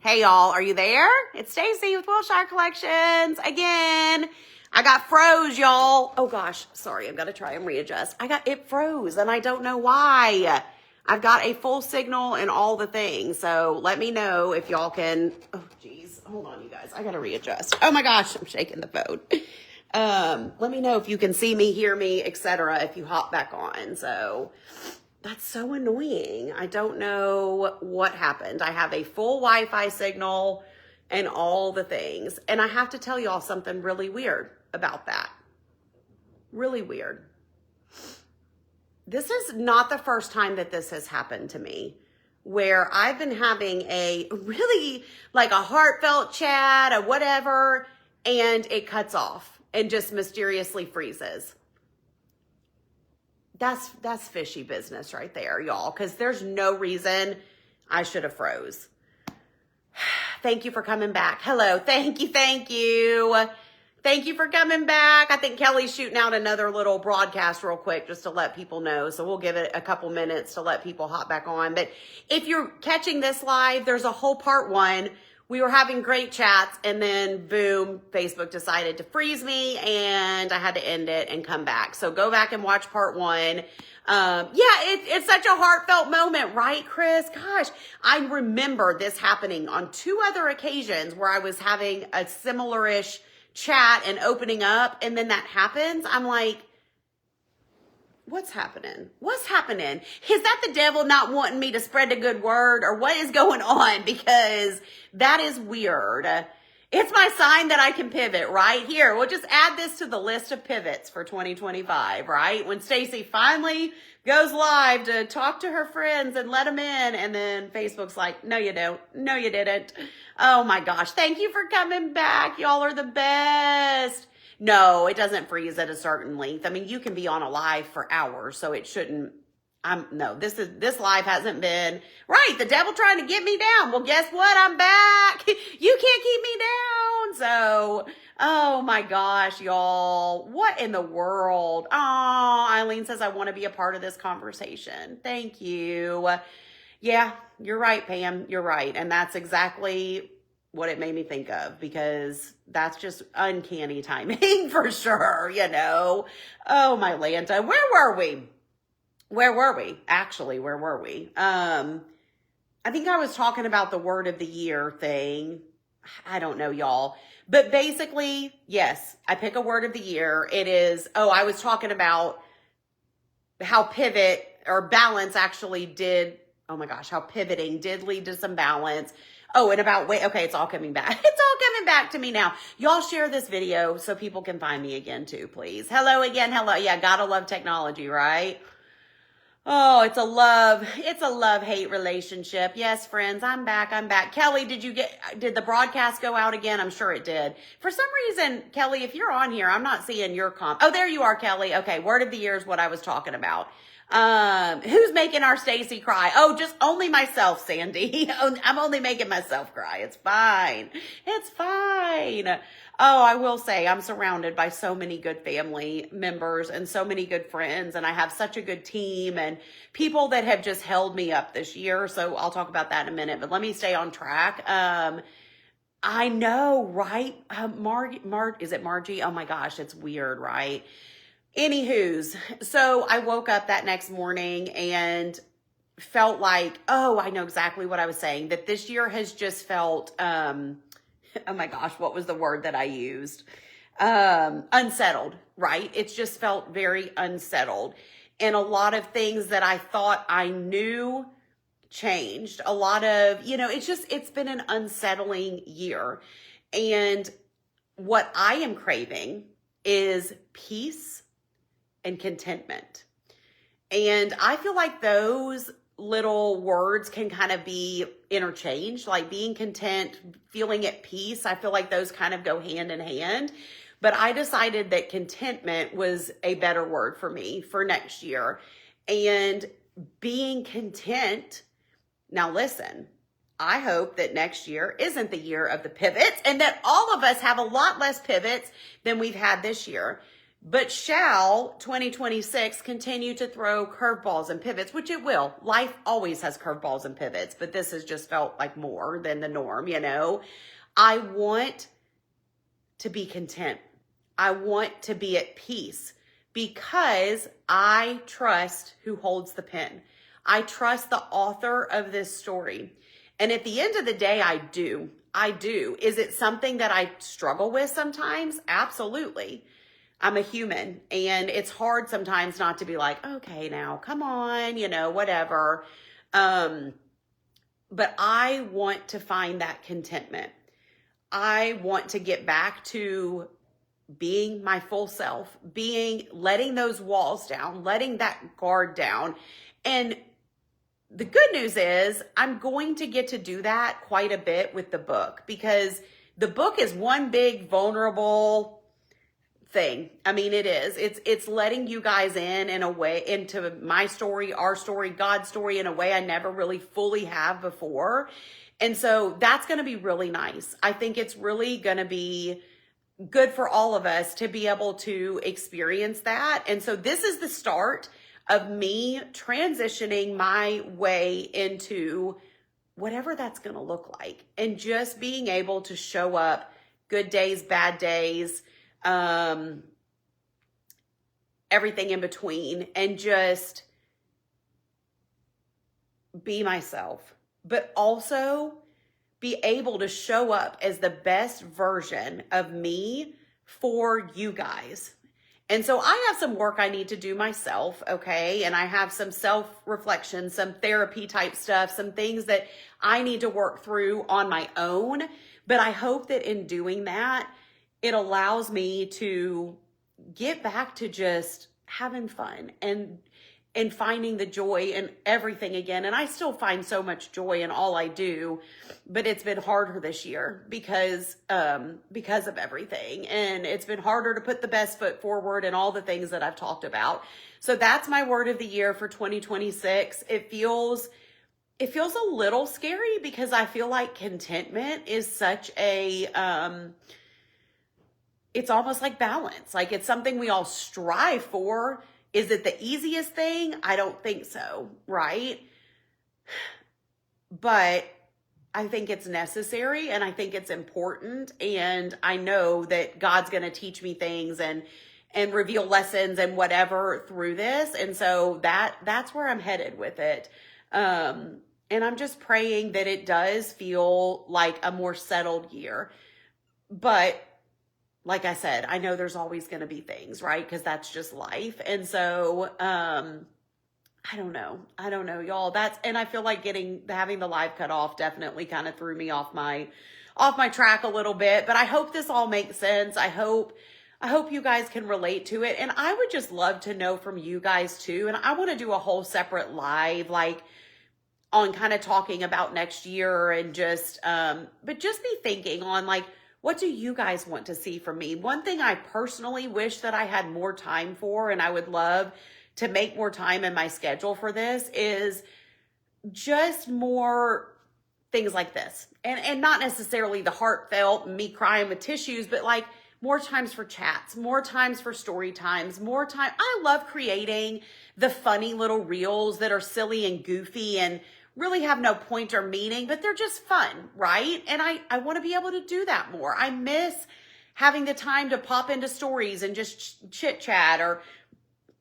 Hey y'all, are you there? It's Stacy with Wilshire Collections again. I got froze, y'all. Oh gosh, sorry, I've got to try and readjust. It froze and I don't know why. I've got a full signal and all the things. So let me know if y'all can. Oh geez, hold on you guys. I got to readjust. Oh my gosh, I'm shaking the phone. Let me know if you can see me, hear me, etc. if you hop back on. So that's so annoying. I don't know what happened. I have a full Wi-Fi signal and all the things. And I have to tell y'all something really weird about that. Really weird. This is not the first time that this has happened to me, where I've been having a really like a heartfelt chat or whatever, and it cuts off and just mysteriously freezes. That's fishy business right there, y'all, because there's no reason I should have froze. Thank you for coming back. Hello. Thank you. Thank you. Thank you for coming back. I think Kelly's shooting out another little broadcast real quick just to let people know. So we'll give it a couple minutes to let people hop back on. But if you're catching this live, there's a whole part one. We were having great chats and then boom, Facebook decided to freeze me and I had to end it and come back. So go back and watch part one. It's such a heartfelt moment, right, Chris? Gosh, I remember this happening on two other occasions where I was having a similar-ish chat and opening up, and then that happens. I'm like, what's happening? What's happening? Is that the devil not wanting me to spread the good word, or what is going on? Because that is weird. It's my sign that I can pivot right here. We'll just add this to the list of pivots for 2025, right? When Stacy finally goes live to talk to her friends and let them in, and then Facebook's like, no, you don't. No, you didn't. Oh my gosh. Thank you for coming back. Y'all are the best. No, it doesn't freeze at a certain length. I mean, you can be on a live for hours, so it shouldn't. This live hasn't been right. The devil trying to get me down. Well, guess what? I'm back. You can't keep me down. So, oh my gosh, y'all. What in the world? Oh, Eileen says I want to be a part of this conversation. Thank you. Yeah, you're right, Pam. You're right. And that's exactly what it made me think of, because that's just uncanny timing for sure, you know. Oh, my Lanta. Where were we? Actually, where were we? I think I was talking about the word of the year thing. I don't know, y'all. But basically, yes, I pick a word of the year. It is, I was talking about how pivot or balance actually did, oh my gosh, how pivoting did lead to some balance. Oh, and about, okay, it's all coming back. It's all coming back to me now. Y'all share this video so people can find me again too, please. Hello again. Hello. Yeah, gotta love technology, right? Oh, it's a love-hate relationship. Yes, friends, I'm back. Kelly, did the broadcast go out again? I'm sure it did. For some reason, Kelly, if you're on here, I'm not seeing your comp. Oh, there you are, Kelly. Okay, word of the year is what I was talking about. Who's making our Stacy cry? Oh, just only myself, Sandy. I'm only making myself cry. It's fine. It's fine. Oh, I will say I'm surrounded by so many good family members and so many good friends, and I have such a good team and people that have just held me up this year. So I'll talk about that in a minute, but let me stay on track. I know, right? Is it Margie? Oh my gosh, it's weird, right? Anywho's, so I woke up that next morning and felt like, I know exactly what I was saying, that this year has just felt, oh my gosh, what was the word that I used? Unsettled, right? It's just felt very unsettled. And a lot of things that I thought I knew changed. A lot of, it's been an unsettling year. And what I am craving is peace and contentment. And I feel like those little words can kind of be interchanged, like being content, feeling at peace. I feel like those kind of go hand in hand. But I decided that contentment was a better word for me for next year. And being content. Now listen, I hope that next year isn't the year of the pivots and that all of us have a lot less pivots than we've had this year. But shall 2026 continue to throw curveballs and pivots, which it will. Life always has curveballs and pivots, but this has just felt like more than the norm, you know? I want to be content. I want to be at peace because I trust who holds the pen. I trust the author of this story. And at the end of the day, I do. Is it something that I struggle with sometimes? Absolutely. I'm a human, and it's hard sometimes not to be like, okay, now come on, you know, whatever. But I want to find that contentment. I want to get back to being my full self, letting those walls down, letting that guard down. And the good news is I'm going to get to do that quite a bit with the book, because the book is one big vulnerable thing. I mean, it is. It's letting you guys in a way, into my story, our story, God's story, in a way I never really fully have before. And so that's going to be really nice. I think it's really going to be good for all of us to be able to experience that. And so this is the start of me transitioning my way into whatever that's going to look like, and just being able to show up, good days, bad days, everything in between, and just be myself, but also be able to show up as the best version of me for you guys. And so I have some work I need to do myself, okay? And I have some self-reflection, some therapy type stuff, some things that I need to work through on my own. But I hope that in doing that, it allows me to get back to just having fun and finding the joy in everything again. And I still find so much joy in all I do, but it's been harder this year because of everything. And it's been harder to put the best foot forward and all the things that I've talked about. So that's my word of the year for 2026. It feels a little scary because I feel like contentment is such a, it's almost like balance. Like, it's something we all strive for. Is it the easiest thing? I don't think so, right? But I think it's necessary, and I think it's important. And I know that God's going to teach me things and reveal lessons and whatever through this. And so that's where I'm headed with it. And I'm just praying that it does feel like a more settled year. But like I said, I know there's always going to be things, right? Because that's just life. And so, I don't know, y'all. And I feel like having the live cut off definitely kind of threw me off my track a little bit. But I hope this all makes sense. I hope you guys can relate to it. And I would just love to know from you guys too. And I want to do a whole separate live, like, on kind of talking about next year, and just, but just be thinking on, like, what do you guys want to see from me? One thing I personally wish that I had more time for, and I would love to make more time in my schedule for this, is just more things like this. And not necessarily the heartfelt, me crying with tissues, but like more times for chats, more times for story times, more time. I love creating the funny little reels that are silly and goofy and really have no point or meaning, but they're just fun, right? And I want to be able to do that more. I miss having the time to pop into stories and just chit chat, or,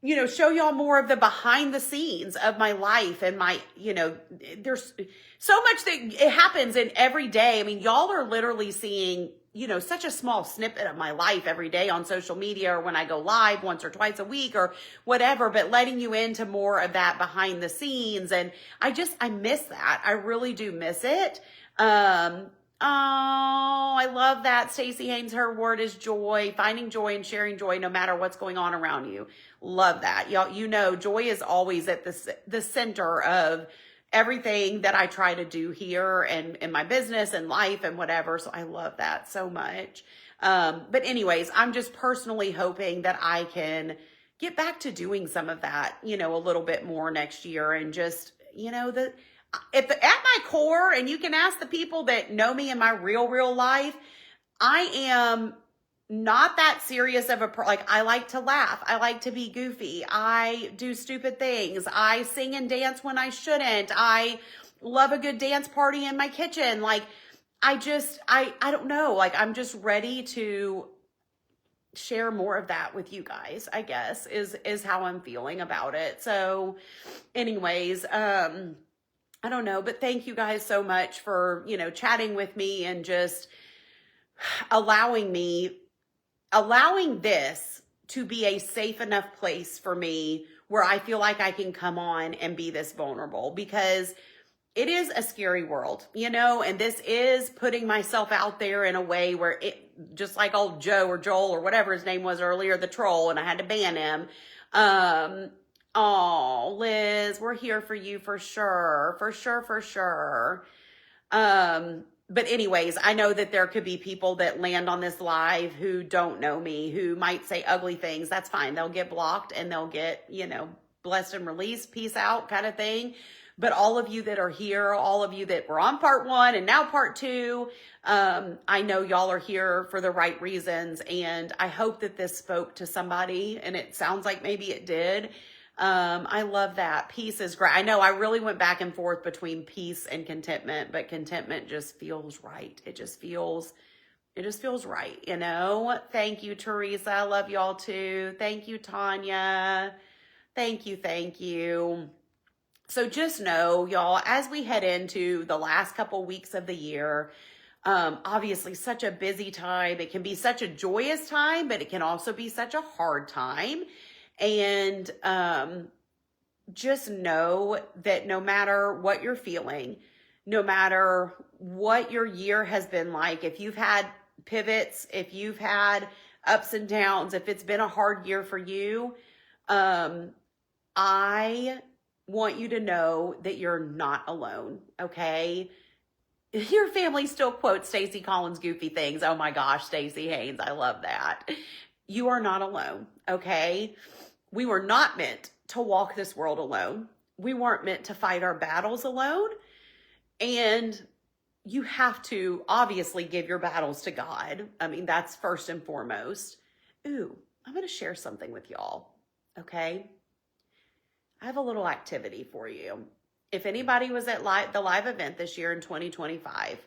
you know, show y'all more of the behind the scenes of my life and my, you know, there's so much that it happens in every day. I mean, y'all are literally seeing, you know, such a small snippet of my life every day on social media, or when I go live once or twice a week or whatever, but letting you into more of that behind the scenes. And I miss that. I really do miss it. Oh, I love that. Stacey Haynes, her word is joy, finding joy and sharing joy no matter what's going on around you. Love that. Y'all, you know, joy is always at the center of everything that I try to do here and in my business and life and whatever. So I love that so much. But anyways, I'm just personally hoping that I can get back to doing some of that, you know, a little bit more next year. And just, you know, at my core, and you can ask the people that know me in my real life, I am not that serious of a, like, I like to laugh. I like to be goofy. I do stupid things. I sing and dance when I shouldn't. I love a good dance party in my kitchen. Like, I don't know. Like, I'm just ready to share more of that with you guys, I guess, is how I'm feeling about it. So anyways, I don't know, but thank you guys so much for, chatting with me and just allowing this to be a safe enough place for me where I feel like I can come on and be this vulnerable, because it is a scary world, and this is putting myself out there in a way where it, just like old Joe or Joel or whatever his name was earlier, the troll, and I had to ban him. Oh, Liz, we're here for you for sure. For sure, for sure. But anyways, I know that there could be people that land on this live who don't know me, who might say ugly things. That's fine. They'll get blocked and they'll get, blessed and released, peace out kind of thing. But all of you that are here, all of you that were on part 1 and now part 2, I know y'all are here for the right reasons. And I hope that this spoke to somebody, and it sounds like maybe it did. I love that. Peace is great. I know I really went back and forth between peace and contentment, but contentment just feels right. It just feels right, Thank you, Teresa. I love y'all too. Thank you, Tanya. Thank you. So just know, y'all, as we head into the last couple weeks of the year, obviously such a busy time. It can be such a joyous time, but it can also be such a hard time. And just know that no matter what you're feeling, no matter what your year has been like, if you've had pivots, if you've had ups and downs, if it's been a hard year for you, I want you to know that you're not alone, okay? Your family still quotes Stacey Collins' goofy things. Oh my gosh, Stacey Haynes, I love that. You are not alone, okay? We were not meant to walk this world alone. We weren't meant to fight our battles alone. And you have to obviously give your battles to God. I mean, that's first and foremost. Ooh, I'm going to share something with y'all, okay? I have a little activity for you. If anybody was at the live event this year in 2025,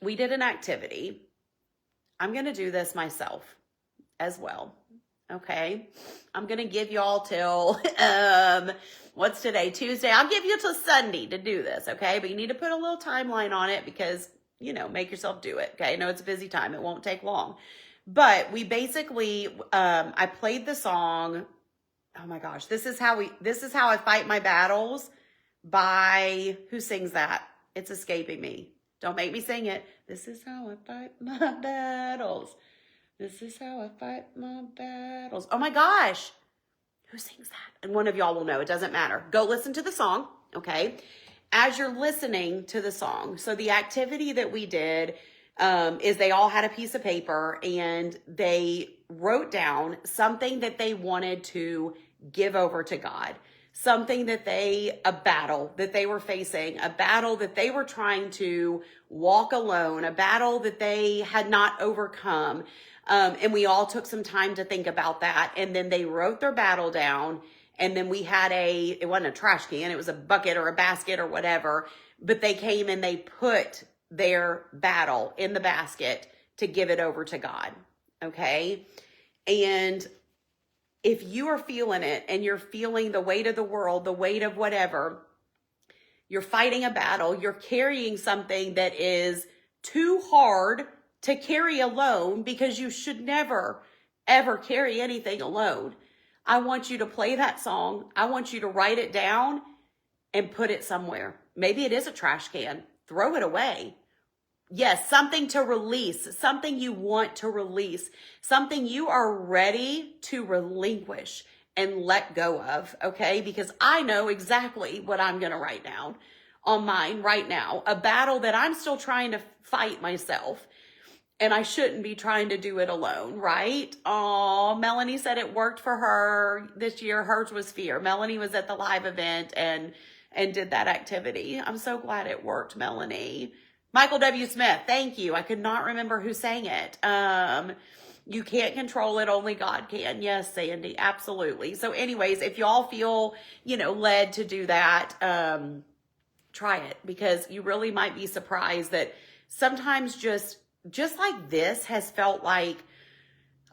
we did an activity. I'm going to do this myself as well. Okay. I'm going to give y'all till, what's today? Tuesday. I'll give you till Sunday to do this. Okay. But you need to put a little timeline on it because, make yourself do it. Okay. I know it's a busy time. It won't take long, but we basically, I played the song. Oh my gosh. This is how I fight my battles by, who sings that? It's escaping me. Don't make me sing it. This is how I fight my battles. This is how I fight my battles. Oh my gosh. Who sings that? And one of y'all will know. It doesn't matter. Go listen to the song, okay? As you're listening to the song. So the activity that we did is they all had a piece of paper and they wrote down something that they wanted to give over to God. Something that a battle that they were facing, a battle that they were trying to walk alone, a battle that they had not overcome. And we all took some time to think about that. And then they wrote their battle down. And then we had it wasn't a trash can, it was a bucket or a basket or whatever. But they came and they put their battle in the basket to give it over to God. Okay. And if you are feeling it and you're feeling the weight of the world, the weight of whatever, you're fighting a battle, you're carrying something that is too hard to carry alone, because you should never, ever carry anything alone. I want you to play that song. I want you to write it down and put it somewhere. Maybe it is a trash can. Throw it away. Yes, something to release, something you want to release, something you are ready to relinquish and let go of, okay? Because I know exactly what I'm going to write down on mine right now, a battle that I'm still trying to fight myself, and I shouldn't be trying to do it alone, right? Oh, Melanie said it worked for her this year. Hers was fear. Melanie was at the live event and did that activity. I'm so glad it worked, Melanie. Michael W. Smith. Thank you. I could not remember who sang it. You can't control it. Only God can. Yes, Sandy. Absolutely. So anyways, if y'all feel, led to do that, try it, because you really might be surprised that sometimes just like this has felt like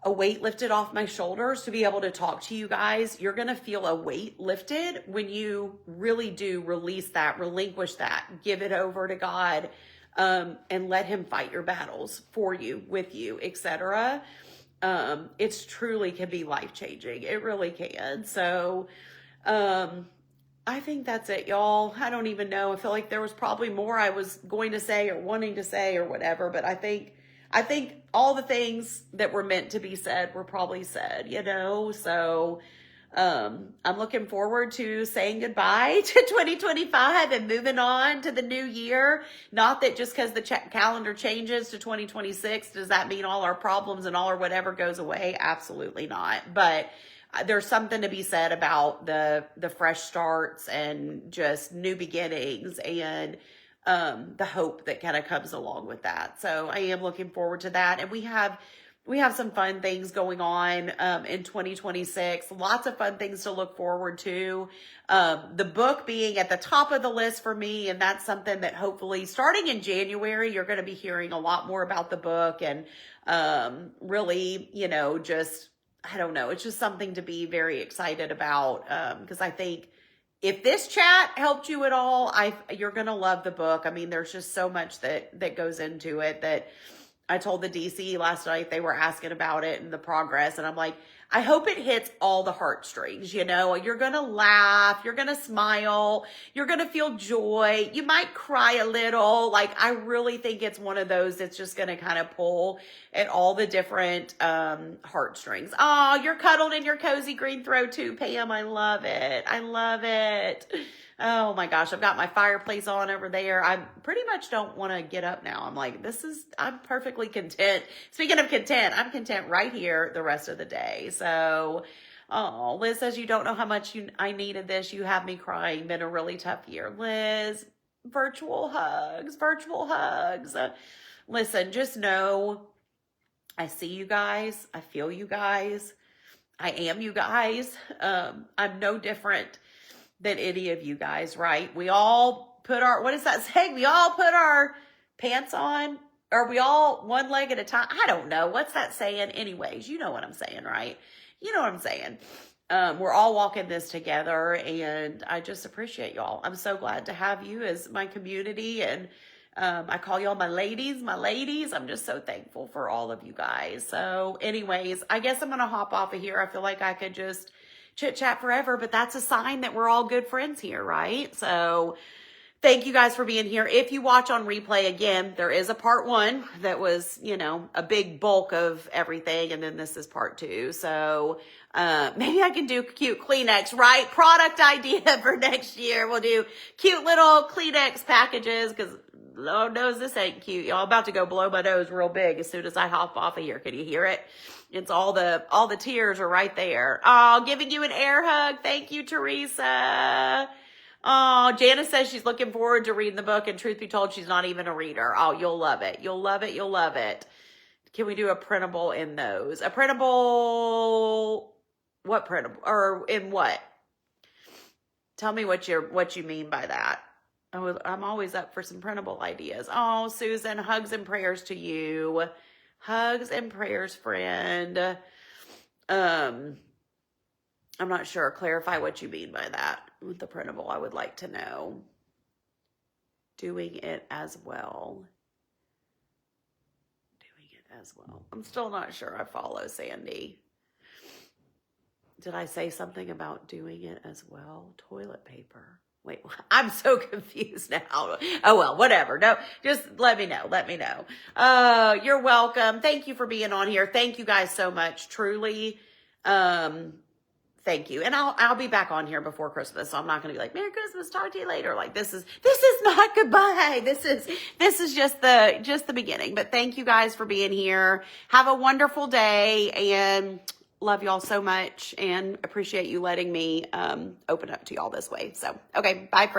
a weight lifted off my shoulders to be able to talk to you guys. You're going to feel a weight lifted when you really do release that, relinquish that, give it over to God, and let him fight your battles for you, with you, etc. It's truly can be life-changing. It really can. So, I think that's it, y'all. I don't even know. I feel like there was probably more I was going to say or wanting to say or whatever, but I think all the things that were meant to be said were probably said, So, I'm looking forward to saying goodbye to 2025 and moving on to the new year. Not that just because the calendar changes to 2026, does that mean all our problems and all our whatever goes away? Absolutely not. But there's something to be said about the fresh starts and just new beginnings and the hope that kind of comes along with that. So I am looking forward to that. And we have some fun things going on in 2026. Lots of fun things to look forward to. The book being at the top of the list for me, and that's something that hopefully starting in January, you're going to be hearing a lot more about the book and really, just, I don't know, it's just something to be very excited about, because I think if this chat helped you at all, you're going to love the book. I mean, there's just so much that goes into it that I told the DC last night. They were asking about it and the progress. And I'm like, I hope it hits all the heartstrings. You're going to laugh. You're going to smile. You're going to feel joy. You might cry a little. Like, I really think it's one of those that's just going to kind of pull at all the different heartstrings. Oh, you're cuddled in your cozy green throw too, Pam. I love it. I love it. Oh my gosh, I've got my fireplace on over there. I pretty much don't want to get up now. I'm like, I'm perfectly content. Speaking of content, I'm content right here the rest of the day. So, oh, Liz says, you don't know how much I needed this. You have me crying. Been a really tough year. Liz, virtual hugs. Listen, just know I see you guys. I feel you guys. I am you guys. I'm no different than any of you guys, right? We all put what is that saying? We all put our pants on, or we all one leg at a time. I don't know. What's that saying? Anyways, you know what I'm saying, right? You know what I'm saying. We're all walking this together, and I just appreciate y'all. I'm so glad to have you as my community, and I call y'all my ladies. I'm just so thankful for all of you guys. So anyways, I guess I'm going to hop off of here. I feel like I could just chit chat forever, but that's a sign that we're all good friends here, right? So thank you guys for being here. If you watch on replay, again, there is a part 1 that was, a big bulk of everything. And then this is part 2. So maybe I can do cute Kleenex, right? Product idea for next year. We'll do cute little Kleenex packages, because Lord knows this ain't cute. Y'all about to go blow my nose real big as soon as I hop off of here. Can you hear it? It's all the tears are right there. Oh, giving you an air hug. Thank you, Teresa. Oh, Janice says she's looking forward to reading the book, and truth be told, she's not even a reader. Oh, you'll love it. You'll love it. You'll love it. Can we do a printable in those? A printable, what printable, or in what? Tell me what you mean by that. I'm always up for some printable ideas. Oh, Susan, hugs and prayers to you. Hugs and prayers, friend. I'm not sure. Clarify what you mean by that with the printable. I would like to know. Doing it as well. I'm still not sure I follow, Sandy. Did I say something about doing it as well? Toilet paper. Wait, I'm so confused now. Oh, well, whatever. No, just let me know. You're welcome. Thank you for being on here. Thank you guys so much. Truly. Thank you. And I'll be back on here before Christmas. So I'm not going to be like, Merry Christmas, talk to you later. Like, this is not goodbye. This is just the beginning. But thank you guys for being here. Have a wonderful day, and love y'all so much, and appreciate you letting me open up to y'all this way. So, okay, bye.